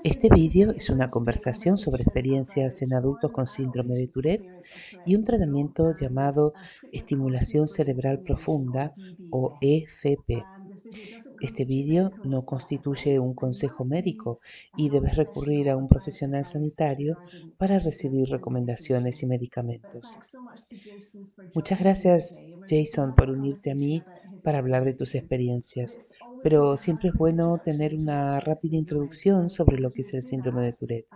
Este vídeo es una conversación sobre experiencias en adultos con síndrome de Tourette y un tratamiento llamado estimulación cerebral profunda o EFP. Este vídeo no constituye un consejo médico y debes recurrir a un profesional sanitario para recibir recomendaciones y medicamentos. Muchas gracias, Jason, por unirte a mí para hablar de tus experiencias, pero siempre es bueno tener una rápida introducción sobre lo que es el síndrome de Tourette.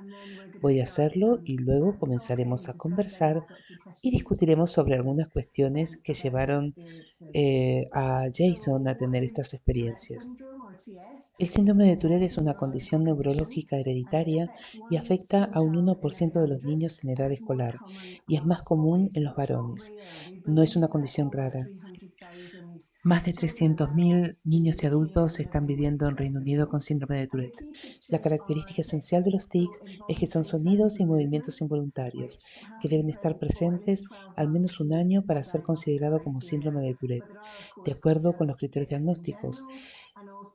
Voy a hacerlo y luego comenzaremos a conversar y discutiremos sobre algunas cuestiones que llevaron a Jason a tener estas experiencias. El síndrome de Tourette es una condición neurológica hereditaria y afecta a un 1% de los niños en edad escolar y es más común en los varones. No es una condición rara. Más de 300.000 niños y adultos están viviendo en Reino Unido con síndrome de Tourette. La característica esencial de los tics es que son sonidos y movimientos involuntarios, que deben estar presentes al menos un año para ser considerado como síndrome de Tourette, de acuerdo con los criterios diagnósticos.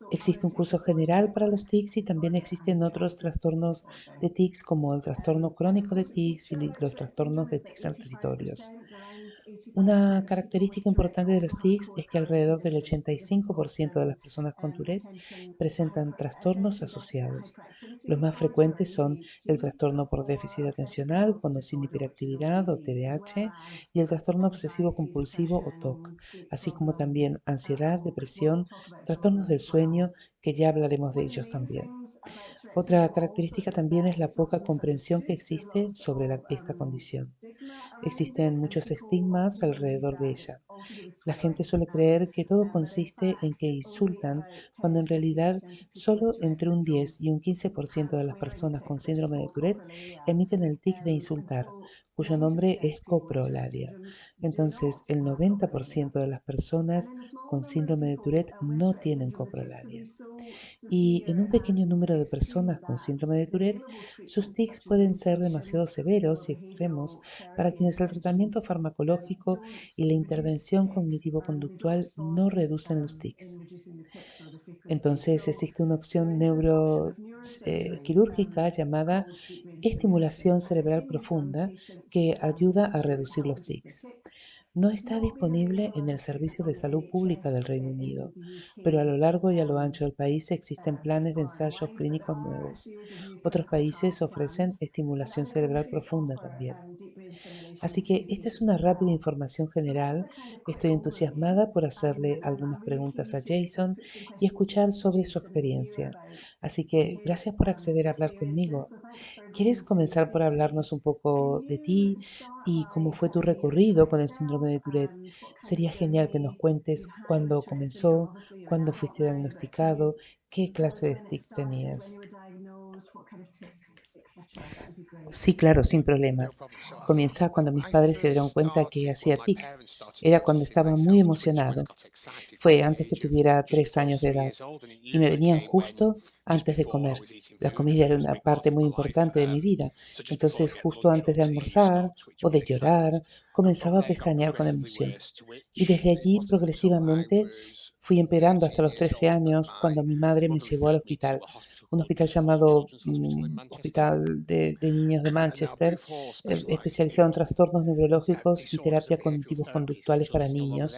Existe un curso general para los tics y también existen otros trastornos de tics como el trastorno crónico de tics y los trastornos de tics transitorios. Una característica importante de los tics es que alrededor del 85% de las personas con Tourette presentan trastornos asociados. Los más frecuentes son el trastorno por déficit atencional, con o sin hiperactividad o TDAH, y el trastorno obsesivo compulsivo o TOC, así como también ansiedad, depresión, trastornos del sueño, que ya hablaremos de ellos también. Otra característica también es la poca comprensión que existe sobre esta condición. Existen muchos estigmas alrededor de ella. La gente suele creer que todo consiste en que insultan, cuando en realidad solo entre un 10 y un 15% de las personas con síndrome de Tourette emiten el tic de insultar, cuyo nombre es coprolalia. Entonces, el 90% de las personas con síndrome de Tourette no tienen coprolalia. Y en un pequeño número de personas con síndrome de Tourette, sus tics pueden ser demasiado severos y extremos para quienes el tratamiento farmacológico y la intervención cognitivo-conductual no reducen los tics. Entonces existe una opción neuroquirúrgica llamada estimulación cerebral profunda que ayuda a reducir los tics. No está disponible en el Servicio de Salud Pública del Reino Unido, pero a lo largo y a lo ancho del país existen planes de ensayos clínicos nuevos. Otros países ofrecen estimulación cerebral profunda también. Así que esta es una rápida información general. Estoy entusiasmada por hacerle algunas preguntas a Jason y escuchar sobre su experiencia. Así que gracias por acceder a hablar conmigo. ¿Quieres comenzar por hablarnos un poco de ti y cómo fue tu recorrido con el síndrome de Tourette? Sería genial que nos cuentes cuándo comenzó, cuándo fuiste diagnosticado, qué clase de tics tenías. Sí, claro, sin problemas. Comienza cuando mis padres se dieron cuenta que hacía tics. Era cuando estaba muy emocionado. Fue antes que tuviera 3 años de edad y me venían justo antes de comer. La comida era una parte muy importante de mi vida. Entonces, justo antes de almorzar o de llorar, comenzaba a pestañear con emoción. Y desde allí, progresivamente, fui empeorando hasta los 13 años, cuando mi madre me llevó al hospital, un hospital llamado Hospital de Niños de Manchester, especializado en trastornos neurológicos y terapia cognitivos conductuales para niños,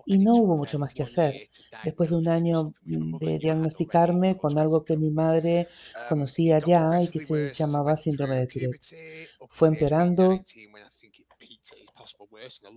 y no hubo mucho más que hacer. Después de un año de diagnosticarme con algo que mi madre conocía ya y que se llamaba síndrome de Tourette. Fue empeorando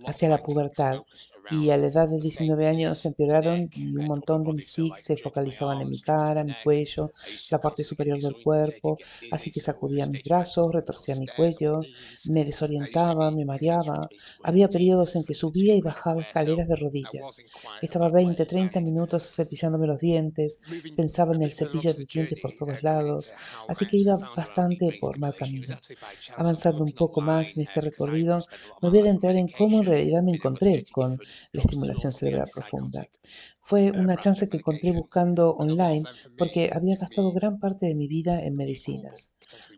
hacia la pubertad y a la edad de 19 años empeoraron y un montón de mis tics se focalizaban en mi cara, mi cuello, la parte superior del cuerpo, así que sacudía mis brazos, retorcía mi cuello, me desorientaba, me mareaba. Había periodos en que subía y bajaba escaleras de rodillas. Estaba 20, 30 minutos cepillándome los dientes, pensaba en el cepillo de dientes por todos lados, así que iba bastante por mal camino. Avanzando un poco más en este recorrido, me voy a adentrar en cómo en realidad me encontré con la estimulación cerebral profunda. Fue una chance que encontré buscando online porque había gastado gran parte de mi vida en medicinas.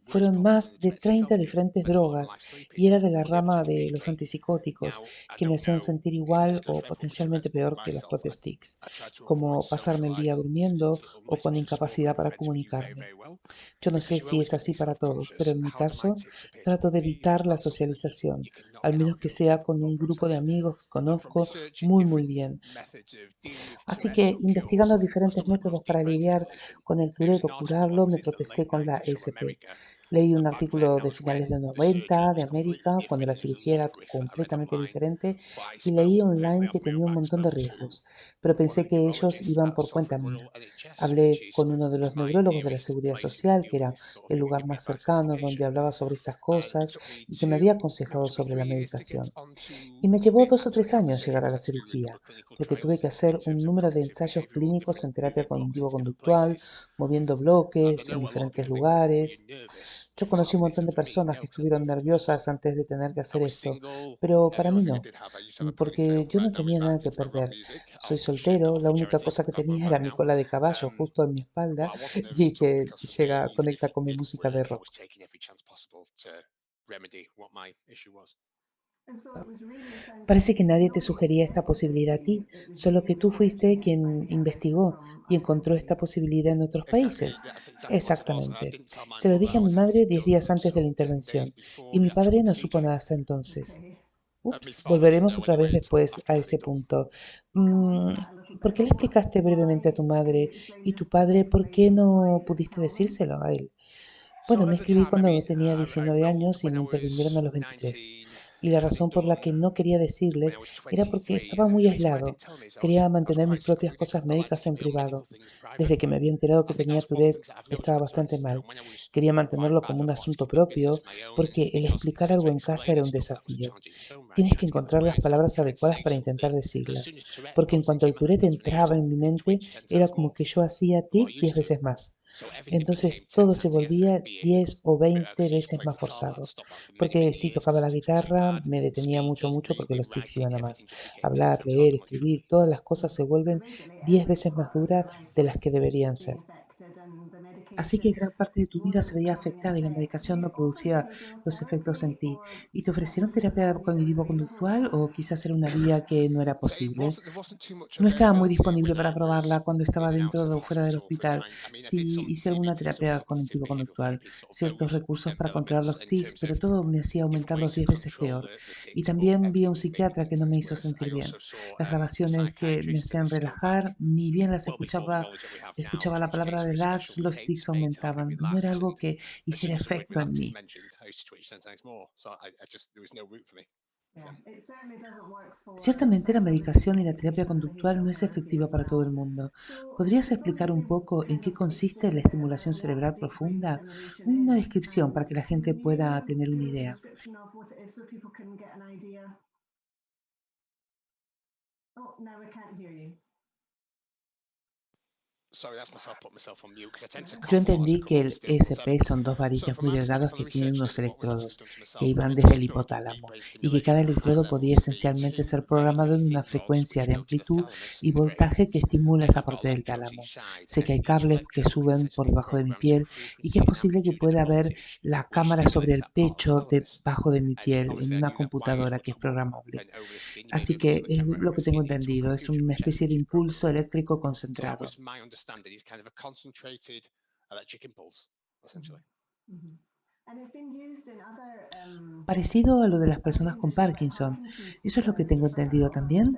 Fueron más de 30 diferentes drogas y era de la rama de los antipsicóticos que me hacían sentir igual o potencialmente peor que los propios tics, como pasarme el día durmiendo o con incapacidad para comunicarme. Yo no sé si es así para todos, pero en mi caso trato de evitar la socialización, al menos que sea con un grupo de amigos que conozco muy bien. Así que, investigando diferentes métodos para lidiar con el Tourette o curarlo, me tropecé con la SP. Leí un artículo de finales de 90 de América, cuando la cirugía era completamente diferente, y leí online que tenía un montón de riesgos, pero pensé que ellos iban por cuenta mía. Hablé con uno de los neurólogos de la Seguridad Social, que era el lugar más cercano donde hablaba sobre estas cosas y que me había aconsejado sobre la medicación. Y me llevó 2 o 3 años llegar a la cirugía, porque tuve que hacer un número de ensayos clínicos en terapia cognitivo-conductual, moviendo bloques en diferentes lugares. Yo conocí un montón de personas que estuvieron nerviosas antes de tener que hacer esto, pero para mí no, porque yo no tenía nada que perder. Soy soltero, la única cosa que tenía era mi cola de caballo justo en mi espalda y que conecta con mi música de rock. Parece que nadie te sugería esta posibilidad a ti, solo que tú fuiste quien investigó y encontró esta posibilidad en otros países. Exactamente. Se lo dije a mi madre 10 días antes de la intervención y mi padre no supo nada hasta entonces. Ups, volveremos otra vez después a ese punto. Mm, ¿Por qué le explicaste brevemente a tu madre y tu padre por qué no pudiste decírselo a él? Bueno, me escribí cuando tenía 19 años y me intervinieron a los 23. Y la razón por la que no quería decirles era porque estaba muy aislado. Quería mantener mis propias cosas médicas en privado. Desde que me había enterado que tenía Tourette, estaba bastante mal. Quería mantenerlo como un asunto propio porque el explicar algo en casa era un desafío. Tienes que encontrar las palabras adecuadas para intentar decirlas, porque en cuanto el Tourette entraba en mi mente, era como que yo hacía tics 10 veces más. Entonces todo se volvía 10 o 20 veces más forzado, porque si tocaba la guitarra me detenía mucho porque los tics iban a más. Hablar, leer, escribir, todas las cosas se vuelven 10 veces más duras de las que deberían ser. Así que gran parte de tu vida se veía afectada y la medicación no producía los efectos en ti. ¿Y te ofrecieron terapia cognitivo-conductual o quizás era una vía que no era posible? No estaba muy disponible para probarla cuando estaba dentro o fuera del hospital. Sí hice alguna terapia cognitivo-conductual, ciertos recursos para controlar los tics, pero todo me hacía aumentarlos 10 veces peor. Y también vi a un psiquiatra que no me hizo sentir bien. Las grabaciones que me hacían relajar, ni bien escuchaba la palabra relax, los tics aumentaban. No era algo que hiciera efecto en mí. Ciertamente la medicación y la terapia conductual no es efectiva para todo el mundo. ¿Podrías explicar un poco en qué consiste la estimulación cerebral profunda? Una descripción para que la gente pueda tener una idea. Yo entendí que el ESP son 2 varillas muy delgadas que tienen unos electrodos que iban desde el hipotálamo y que cada electrodo podía esencialmente ser programado en una frecuencia de amplitud y voltaje que estimula esa parte del tálamo. Sé que hay cables que suben por debajo de mi piel y que es posible que pueda haber la cámara sobre el pecho debajo de mi piel en una computadora que es programable. Así que es lo que tengo entendido, es una especie de impulso eléctrico concentrado. Parecido a lo de las personas con Parkinson. Eso es lo que tengo entendido también.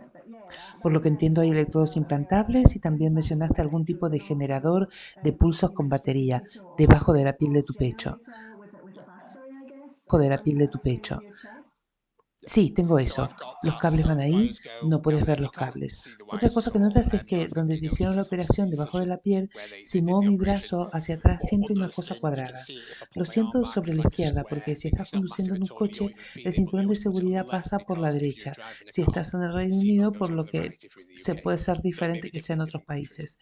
Por lo que entiendo hay electrodos implantables y también mencionaste algún tipo de generador de pulsos con batería debajo de la piel de tu pecho. Debajo de la piel de tu pecho. Sí, tengo eso. Los cables van ahí, no puedes ver los cables. Otra cosa que notas es que donde te hicieron la operación debajo de la piel, si muevo mi brazo hacia atrás siento una cosa cuadrada. Lo siento sobre la izquierda porque si estás conduciendo en un coche, el cinturón de seguridad pasa por la derecha. Si estás en el Reino Unido, por lo que se puede ser diferente que sea en otros países.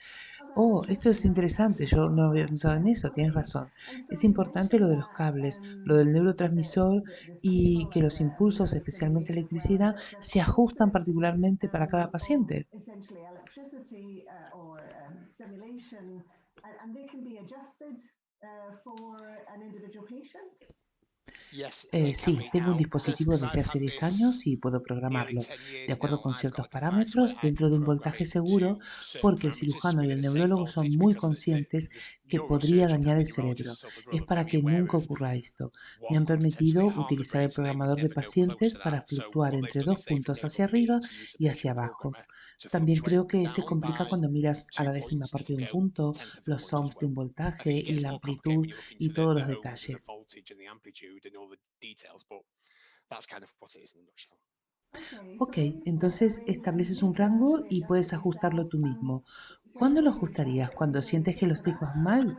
Oh, esto es interesante, yo no había pensado en eso, tienes razón. Es importante lo de los cables, lo del neurotransmisor y que los impulsos, especialmente electricidad, se ajustan particularmente para cada paciente. Sí, tengo un dispositivo desde hace 10 años y puedo nearly programarlo 10 de years acuerdo now, con I've got ciertos a device where parámetros I dentro can de un program voltaje it seguro to certain porque el parameters to cirujano y give el it the same neurólogo son voltage muy because conscientes the que podría neurosurgeon dañar and the el cerebro. neurologist over the Es road are para very que aware nunca of ocurra esto. Me what han could potentially permitido harm the utilizar el brain, so they would programador de never go close pacientes to that. para So fluctuar what they've entre done dos is they've puntos hacia enabled me arriba to use the y hacia patient abajo. programmer to También fluctuate creo que se down complica by cuando miras a la 2 décima points. It parte can de un go punto, a tenth of a los point as ohms de un well. I think voltaje it y gets la more complicated amplitud when you look y into todos the los ohms and the detalles. voltage and the amplitude and all the details, but that's kind of what it is in a nutshell. Ok, entonces estableces un rango y puedes ajustarlo tú mismo. ¿Cuándo lo ajustarías? ¿Cuando sientes que los tics van mal?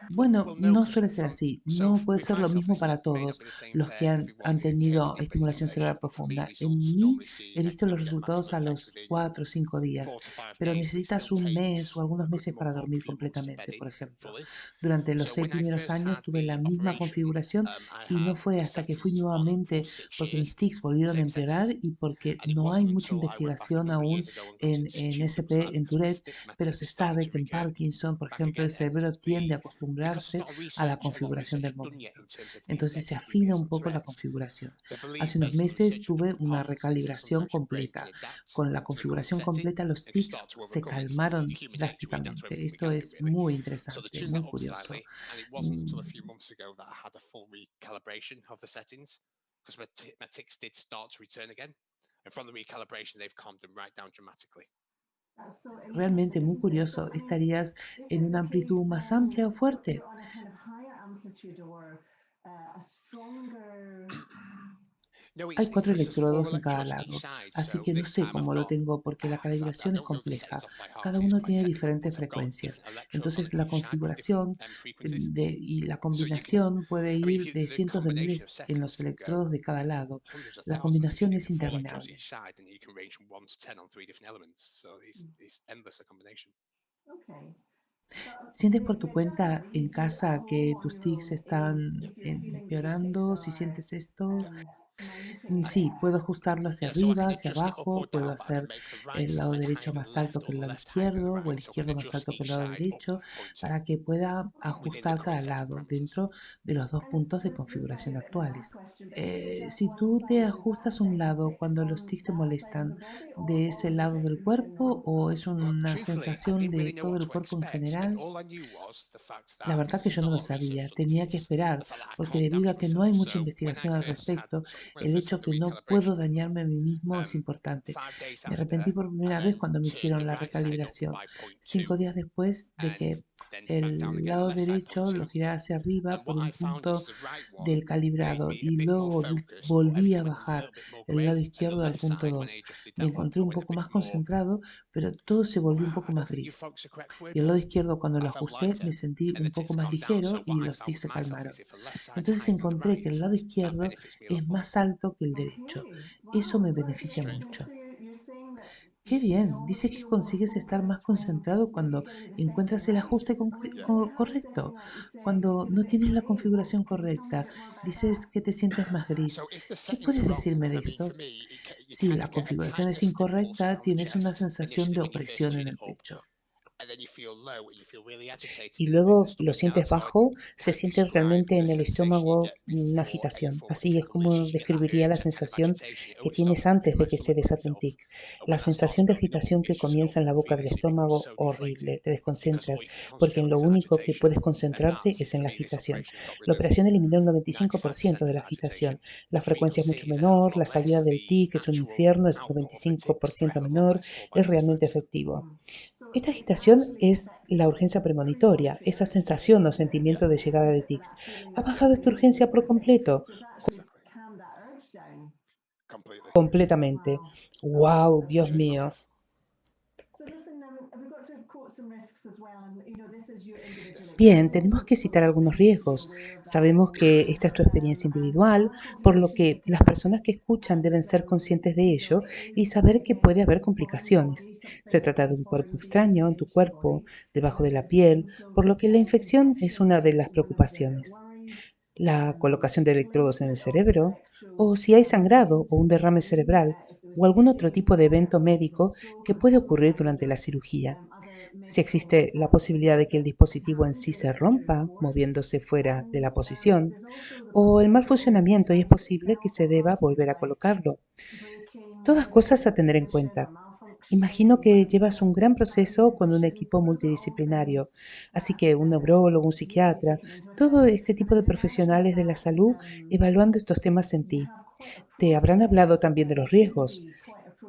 Bueno, Well, no, no because suele ser así. No puede with ser lo myself, mismo it's para not may not todos be the same los for que han everyone who takes tenido different estimulación cerebral stimulation, but for me, profunda. En results mí normally see he visto los get resultados maximum a effect los within 4 o 5 días, 4 to 5 pero days, but it necesitas still un mes o takes algunos a good meses para dormir few months to bed completamente, por in ejemplo. fully. Durante los So 6 when I primeros first años had tuve la the misma operation, configuración I y no had fue the hasta que fui settings on for nuevamente, 6 porque mis years, tics the volvieron a same empeorar settings. y porque And it no hay wasn't mucha until I went back a investigación number of aún years ago and got some en stupid SP, understanding en because my Tourette, pero stigmatics se started sabe to que en recur Parkinson, por back ejemplo, el again. And cerebro tiende a because there's acostumbrarse not a a la research, a lot of configuración research del done yet in momento. terms of the Entonces se effects of afina gluteus un on poco la Tourette's, configuración. they believe Hace unos based on meses research and tuve different una compartments in the system, recalibración sometimes your brain can completa. adapt Con la to the current configuración setting. completa los It can tics start to se overcome it. It's calmaron human nature. We adapt to drásticamente. everything we Esto can do, es really. muy So they interesante, tuned that muy up curioso. slightly, and it wasn't until a Mm, few months ago that I had a full recalibration of the settings because my tics did start to return again. And from the recalibration, they've calmed them right down dramatically. Realmente muy curioso. ¿Estarías en una amplitud más amplia o fuerte? No, Hay 4 because there's four electrodos en cada electrodes on each lado, side. así So que no this sé time I've cómo lo got tengo porque la I calibración es don't know the settings compleja. off by heart Cada because it's uno quite tiene technical, diferentes but I've got frecuencias. different electrodes on Entonces la each side with different configuración frequencies. y la So you can, combinación puede I mean, if ir you de the cientos de combination of miles en settings los can go electrodos de cada lado. hundreds of La thousands if you combinación do es the four electrodes interminable. each side, and you can range from 1 to 10 on 3 different elements. So it's endless a combination. ¿Sientes por tu cuenta en casa que tus tics están empeorando? Si sientes esto, sí, puedo ajustarlo hacia Yeah, so I can arriba, hacia adjust it up or abajo, puedo down, but I can hacer make the right el lado side derecho higher than the más alto left que or el the lado left higher than the izquierdo o el right. So I can izquierdo más adjust alto que el each lado side up derecho or point to para que pueda within the ajustar current cada setting lado parameters. dentro de los dos puntos de configuración actuales. Si tú te ajustas un lado cuando los tics te molestan, ¿de ese lado del cuerpo o es Well, una truthfully, I sensación didn't de really know todo what el to cuerpo en expect, and general? all I knew was the fact La that verdad que there's yo still no a lo lot of research sabía, done on tenía que tics. esperar, The fact that I porque can't debido damage a que no hay myself. mucha So when I investigación al first had, respecto, sorry, when I el first hecho had the que no puedo recalibration, dañarme a mí mismo es um, importante. 5 days Me after, arrepentí por I primera vez then cuando me turned hicieron the la right side up recalibración, by point 5 días después de and que then back down el again the lado left side point derecho lo two. girara hacia arriba And por what un I found is punto the right one del made calibrado me a y bit more luego focused, but volví a everything went a bajar little bit more el lado grey. And the izquierdo al left punto side, when I 2. adjusted Me that one, encontré I un went a poco bit más more, concentrado, pero todo se volvió un poco I más don't think gris. euphoric's the correct word, Y el but lado izquierdo, cuando I lo felt ajusté, me lighter sentí and the un poco tics más calmed down. ligero So what y I los found tics with se myself is calmaron. if the left side's Entonces higher than the encontré que el right, lado that izquierdo benefits me a lot es more. más alto que el derecho. Eso me beneficia Strange, but mucho. Qué bien, dice que consigues estar más concentrado cuando encuentras el ajuste yeah. correcto. Cuando no tienes la configuración correcta, dices que te sientes más gris. So if the ¿Qué setting's puedes wrong, decirme de I mean, for esto? me, you Si kind la of get a configuración es tightness impulse incorrecta, around the tienes una chest sensación initially de when you first opresión en tune it el up, pecho. and then you feel low and you feel really agitated Y in in the luego lo stomach. Now sientes that's how I bajo, se kind of siente describe realmente the en el sensation you estómago get una before a agitación. euphoric Así es tickle. como Literally, you get that describiría la urge, that kind of sensación agitation. It que always starts tienes bubbling antes in de my que se stomach desate un myself. tic. And La when that starts sensación de building up, agitación que it's just comienza en la boca del feeling estómago, so deflated horrible, te because all desconcentras, you can porque concentrate en on lo is that único que agitation. puedes And concentrarte that's, es en for la me, this agitación. operation has got rid La of operación eliminó el 95% 95% de of la that agitation. agitación. The La frecuencia es mucho frequency is a hell of a menor, lot la salida less. del The tic es un actual infierno, es un output of the tics are a 95% hell of a lot menor, less, 4 by es four realmente times. efectivo. Esta agitación es la urgencia premonitoria, esa sensación o Yeah, sentimiento de llegada de tics. Ha bajado esta urgencia por completo, exactly. Completely. completamente. ¡Wow! Dios Change my mío. life. Yes. Bien, tenemos que citar algunos riesgos. Sabemos que esta es tu experiencia individual, por lo que las personas que escuchan deben ser conscientes de ello y saber que puede haber complicaciones. Se trata de un cuerpo extraño en tu cuerpo, debajo de la piel, por lo que la infección es una de las preocupaciones. La colocación de electrodos en el cerebro, o si hay sangrado o un derrame cerebral, o algún otro tipo de evento médico que puede ocurrir durante la cirugía. Si existe la posibilidad de que el dispositivo en sí se rompa moviéndose fuera de la posición, o el mal funcionamiento y es posible que se deba volver a colocarlo. Todas cosas a tener en cuenta. Imagino que llevas un gran proceso con un equipo multidisciplinario, así que un neurólogo, un psiquiatra, todo este tipo de profesionales de la salud evaluando estos temas en ti. Te habrán hablado también de los riesgos.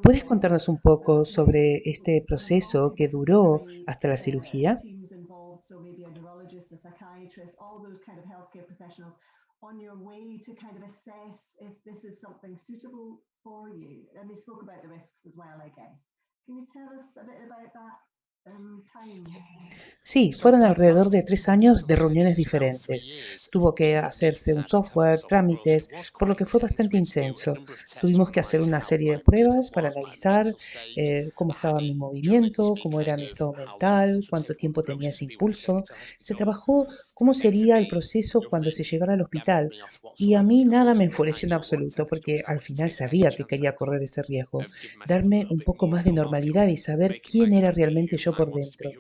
¿Puedes contarnos un poco sobre este proceso que duró hasta la cirugía? Sí, fueron alrededor de 3 años de reuniones diferentes. Tuvo que hacerse un software, trámites, por lo que fue bastante intenso. Tuvimos que hacer una serie de pruebas para analizar cómo estaba mi movimiento, cómo era mi estado mental, cuánto tiempo tenía ese impulso. Se trabajó cómo sería el proceso cuando se llegara al hospital. Y a mí nada me enfureció en absoluto, porque al final sabía que quería correr ese riesgo, darme un poco más de normalidad y saber quién era realmente yo por dentro.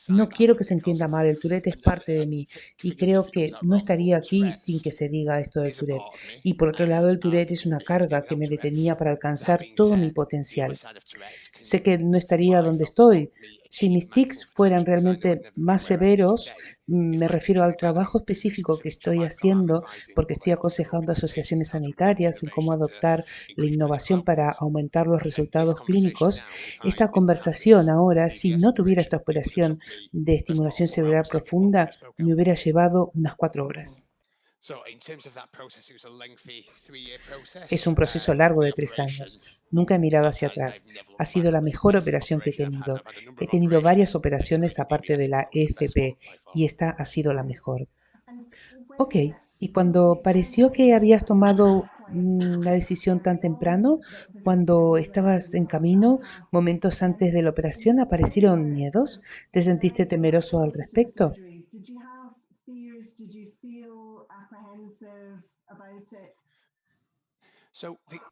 No quiero que se entienda mal, el Tourette es parte de mí y creo que no estaría aquí sin que se diga esto del Tourette. Y por otro lado, el Tourette es una carga que me detenía para alcanzar todo mi potencial. Sé que no estaría donde estoy. Si mis tics fueran realmente más severos, me refiero al trabajo específico que estoy haciendo porque estoy aconsejando asociaciones sanitarias en cómo adoptar la innovación para aumentar los resultados clínicos. Esta conversación ahora, si no tuviera esta operación de estimulación cerebral profunda, me hubiera llevado unas 4 horas. Es un proceso largo de 3 años. Nunca he mirado hacia atrás. Ha sido la mejor operación que he tenido. He tenido varias operaciones aparte de la EFP y esta ha sido la mejor. Ok, y cuando pareció que habías tomado la decisión tan temprano, cuando estabas en camino, momentos antes de la operación, ¿aparecieron miedos? ¿Te sentiste temeroso al respecto?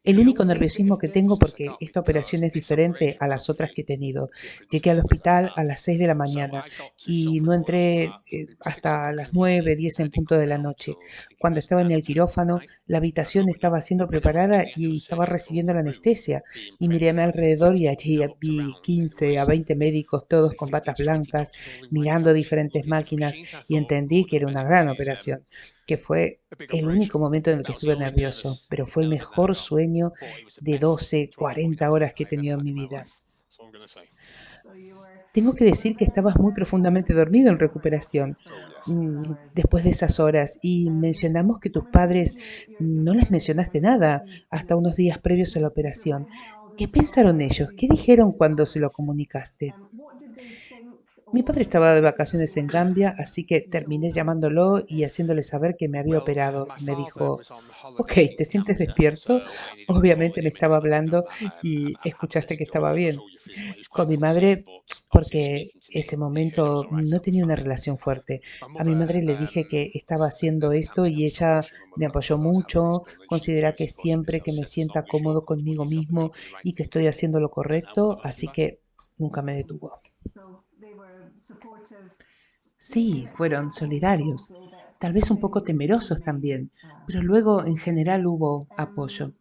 El único nerviosismo que tengo, porque esta operación es diferente a las otras que he tenido. Llegué al hospital a las 6 de la mañana y no entré hasta las 9, 10 en punto de la noche. Cuando estaba en el quirófano, la habitación estaba siendo preparada y estaba recibiendo la anestesia. Y miré a mi alrededor y allí vi 15 a 20 médicos, todos con batas blancas, mirando diferentes máquinas y entendí que era una gran operación, que fue el único momento en el que estuve nervioso, pero fue el mejor sueño de 12, 40 horas que he tenido en mi vida. Tengo que decir que estabas muy profundamente dormido en recuperación después de esas horas y mencionamos que tus padres no les mencionaste nada hasta unos días previos a la operación. ¿Qué pensaron ellos? ¿Qué dijeron cuando se lo comunicaste? Mi padre estaba de vacaciones en Gambia, así que terminé llamándolo y haciéndole saber que me había operado y me dijo, ok, ¿te sientes despierto? Obviamente me estaba hablando y escuchaste que estaba bien. Con mi madre, porque ese momento no tenía una relación fuerte. A mi madre le dije que estaba haciendo esto y ella me apoyó mucho, considera que siempre que me sienta cómodo conmigo mismo y que estoy haciendo lo correcto, así que nunca me detuvo. Sí, fueron solidarios, tal vez un poco temerosos también, pero luego en general hubo apoyo.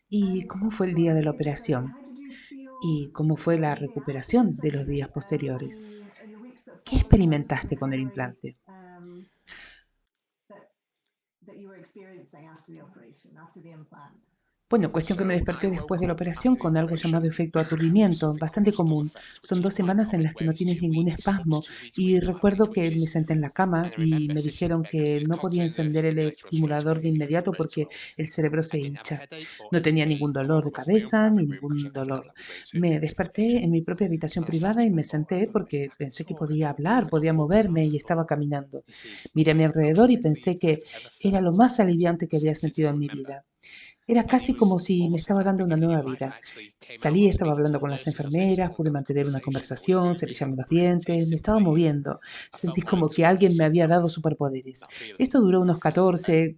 ¿Y cómo fue el día de la operación? ¿Y cómo fue la recuperación de los días posteriores? ¿Qué experimentaste con el implante? Bueno, cuestión que me desperté después de la operación con algo llamado efecto aturdimiento, bastante común. Son 2 semanas en las que no tienes ningún espasmo y recuerdo que me senté en la cama y me dijeron que no podía encender el estimulador de inmediato porque el cerebro se hincha. No tenía ningún dolor de cabeza ni ningún dolor. Me desperté en mi propia habitación privada y me senté porque pensé que podía hablar, podía moverme y estaba caminando. Miré a mi alrededor y pensé que era lo más aliviante que había sentido en mi vida. Era casi como si me estaba dando una nueva vida. Salí, estaba hablando con las enfermeras, pude mantener una conversación, cepillarme los dientes, me estaba moviendo. Sentí como que alguien me había dado superpoderes. Esto duró unos 14,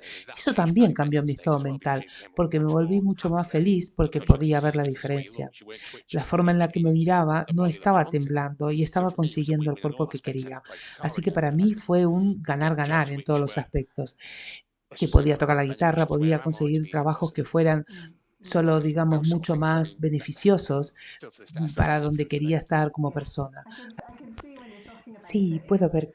Y That eso stage of también cambió calibration mi state estado as well mental, became porque me much volví more mucho más confident feliz porque because you could podía ver see la things the way you diferencia. want. You weren't La twitching, you forma weren't en la que looking me miraba the no body that you estaba wanted. temblando y So estaba for me, it was consiguiendo el an cuerpo que enormous benefit quería. having played guitar Así que again. para mí fue un Getting ganar-ganar jobs en todos which los were, aspectos. let's Que just say, podía more tocar la guitarra, beneficial to where podía I am, or conseguir experience. trabajos que fueran solo, digamos, Those sort of mucho things, I más mean, beneficiosos still to this day, I still para receive donde through today. quería estar como persona. I can see when you're talking about Sí, it, puedo ver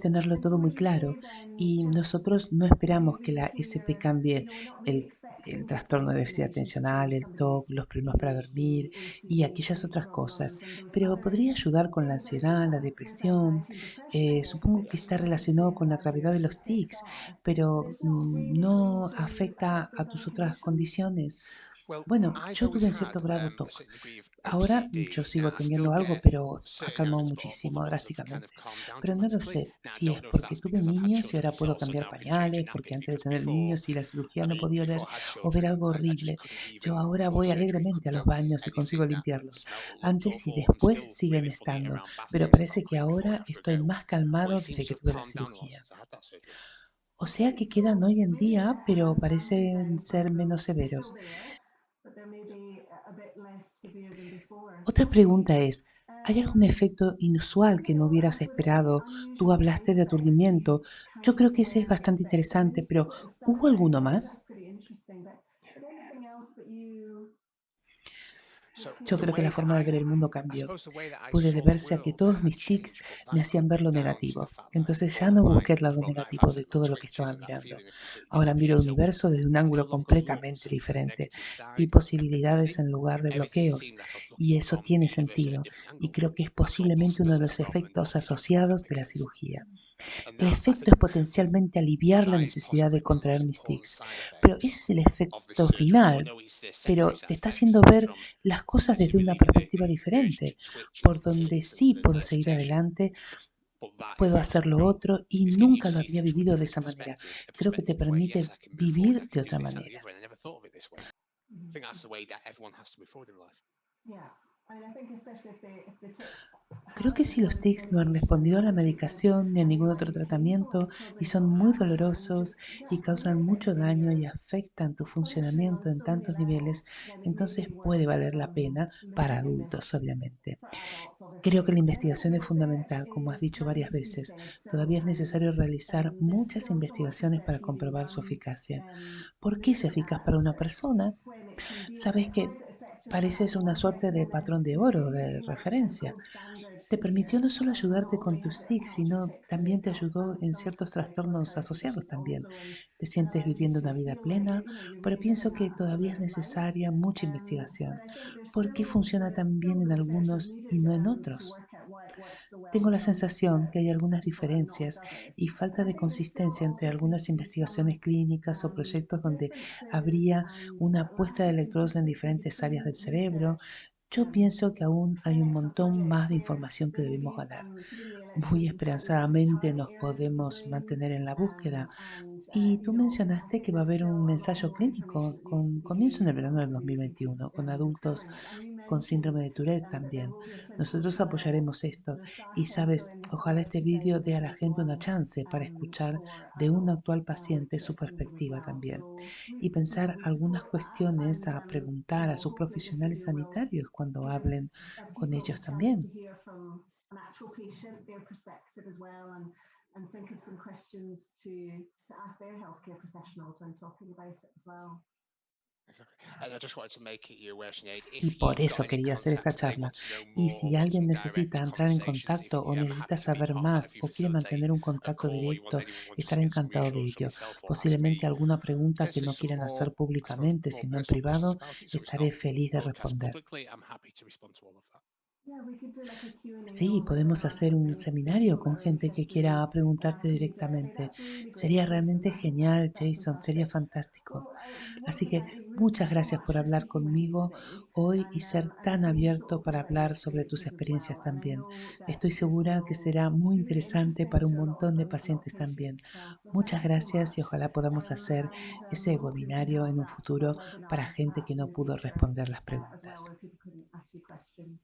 tenerlo todo muy claro y nosotros no esperamos que la SP cambie el, el trastorno de déficit atencional, el TOC, los problemas para dormir y aquellas otras cosas, pero podría ayudar con la ansiedad, la depresión, Supongo que está relacionado con la gravedad de los tics, pero no afecta a tus otras condiciones. Well, Bueno, I've yo always tuve en had cierto grado a TOC. certain degree of Ahora yo OCD. sigo I still teniendo algo, get pero ha certain calmado areas, but muchísimo, other ones have kind of drásticamente. calmed down Pero no lo dramatically. sé Now, I si don't es know if porque that's tuve because I've had niños y children ahora puedo myself, so cambiar now I can change a pañales, porque nappy. antes de Because tener before, niños y la cirugía I no mean, even podía before oler I had o ver children, algo I just horrible. couldn't Yo even, ahora before voy surgery, alegremente a couldn't los go baños y consigo anything that limpiarlos. smelt or looked Antes y awful, and después still siguen really funny estando, around pero bathrooms about parece que going before and ahora after a estoy go. más But it calmado desde seems que to have tuve la calmed down a lot cirugía. since I had that surgery. O sea que quedan hoy en Maybe día, pero have calmed parecen down ser some, menos they're still severos. there, but they're maybe a bit less severe than before. Otra pregunta es, ¿hay algún Um, efecto inusual que no no, hubieras with any esperado? Tú unusual side hablaste de effects that you aturdimiento. Yo kind creo of que ese es bastante expect. I mean, interesante, you pero spoke about the stomach ¿hubo ache. alguno That's más? pretty interesting. But anything else that you So Yo kind the creo que of la way that forma de ver el mundo I cambió. suppose the way that I Pude saw the deberse a que world todos had mis tics changed, but me that hacían ver came lo down to the negativo. fact that I Entonces thought ya that no my, busqué el lado well, 9 negativo times out de of 10 todo lo que estaba twitches and that mirando. feeling of complete Ahora miro disappeared. el So universo desde un I no ángulo longer completamente looked for the diferente. negative Vi side of posibilidades everything. en lugar de Everything bloqueos. seemed like I was Y looking eso from tiene the universe at a sentido. different Y angle. creo que es I saw posiblemente uno de possibility los rather than efectos judgment, if that asociados de makes la sense. cirugía. And El that I efecto think es potencialmente aliviar la that is necesidad de possibly one of the contraer most mis important tics. side Pero effects ese es el of this efecto surgery. So I final. know it's the secondary Pero side te está effects haciendo ver from las cosas desde una disability, perspectiva the urge to diferente, twitch with por the donde tics and sí puedo the seguir agitation. adelante, But that is puedo the hacer ultimate lo goal. otro y Is getting you to nunca lo see había things from a vivido de different esa manera. perspective, a Creo que te perspective where yes, permite I can move forward, I vivir de can do otra this, that, and the manera. other, and I never thought of it this way. I think that's the way that everyone has to move forward in life. yeah. I mean, I think especially if the tics Creo que haven't si los been tics no han managed with respondido a la other treatments, medicación ni a they ningún might otro be painful tratamiento y children son don't muy have and dolorosos just y get causan really mucho affecting daño y your afectan tu functioning funcionamiento on en so many tantos niveles, levels, then it may entonces be puede worth valer la pena para looking at this adultos, obviamente. for adults, Creo que obviously. la I think investigación es research fundamental, como has is, dicho like varias Lucy veces. said, Todavía es necesario realizar there's muchas still so much investigaciones para research needing comprobar su done eficacia. ¿Por qué es looking eficaz at para una persona? when it can be Sabes effective. How que is it effective pareces una one suerte person de and then patrón de maybe oro, de using like a kind of referencia. gold standard Te here, permitió no solo not ayudarte con only has tus it tics, helped with sino tics in también te itself ayudó and en some ciertos reticular trastornos activation, asociados but también. also Te it sientes allowed you viviendo una to vida feel like plena, you're pero maybe living pienso que a todavía es living life. necesaria mucha But investigación. I think ¿Por qué funciona tan bien en the research that's algunos y needed no en to otros? work out why it works so well Tengo in la some sensación que hay algunas people and not with diferencias others. y And falta I de think there still consistencia entre also seems algunas to be some investigaciones clínicas o proyectos donde differences habría and una puesta lack de of electrodos en consistency diferentes áreas between del cerebro. research Yo pienso que aún hay un clinics or montón projects más de where información que there may debemos be ganar. putting the Muy electrodes exactly where to esperanzadamente target nos areas of the podemos brain, mantener en la búsqueda. and Y tú I mencionaste think que va a there's haber still un a lot ensayo more information clínico that needs to con be comienzo en el gained verano del in 2021 con adultos discovering that. And you con síndrome mentioned de Tourette that there también. will be a clinical Nosotros trial apoyaremos esto y starting so sabes, in the ojalá summer of este vídeo dé a la gente una 2021 chance para escuchar for de un adults actual with paciente su Tourette syndrome as perspectiva well. también So y pensar we algunas support that, cuestiones and a preguntar a sus hopefully this profesionales video will sanitarios cuando give hablen con people the ellos chance to también. hear from an actual patient, their perspective as well, and think of some questions to ask their healthcare professionals when talking about it as well. Exactly. And I just wanted to make it you aware, Sinead, Y if por you've got eso any quería hacer esta contacts and they charla. want to know Y more or si want some alguien necesita direct entrar en conversations, contacto o I'm happy necesita to be saber part of that. más If you o quiere facilitate mantener un a contacto call or you want directo, anyone just to estaré get some encantado de reassurance from ello. yourself or ask Posiblemente me alguna pregunta que potentially no some quieran more, hacer I suppose, públicamente, more sino en personal questions privado, about it, so it's not estaré feliz de broadcast responder. publicly. I'm happy to respond to all of that. Yeah, we could do like a Q&A Sí, over podemos and hacer answer un the seminario people that con are gente que interested quiera in preguntarte asking you directly. directamente. That's really great Sería advice, and realmente genial, that's Jason, sería fantastic. fantástico. Well, I want Así to que thank you muchas so gracias much por for hablar speaking with me conmigo today, hoy y ser and tan for being so abierto open para about your hablar sobre tus experiences as experiencias well. And I también. know that Estoy this segura que will será muy be really interesante interesting para un to montón de a lot of pacientes también. patients as well. So Muchas thank you so gracias y much. ojalá podamos hacer ese Hopefully we can webinario have en un that futuro para webinar gente perhaps que in no the pudo future responder las as well, preguntas. where people can ask you questions.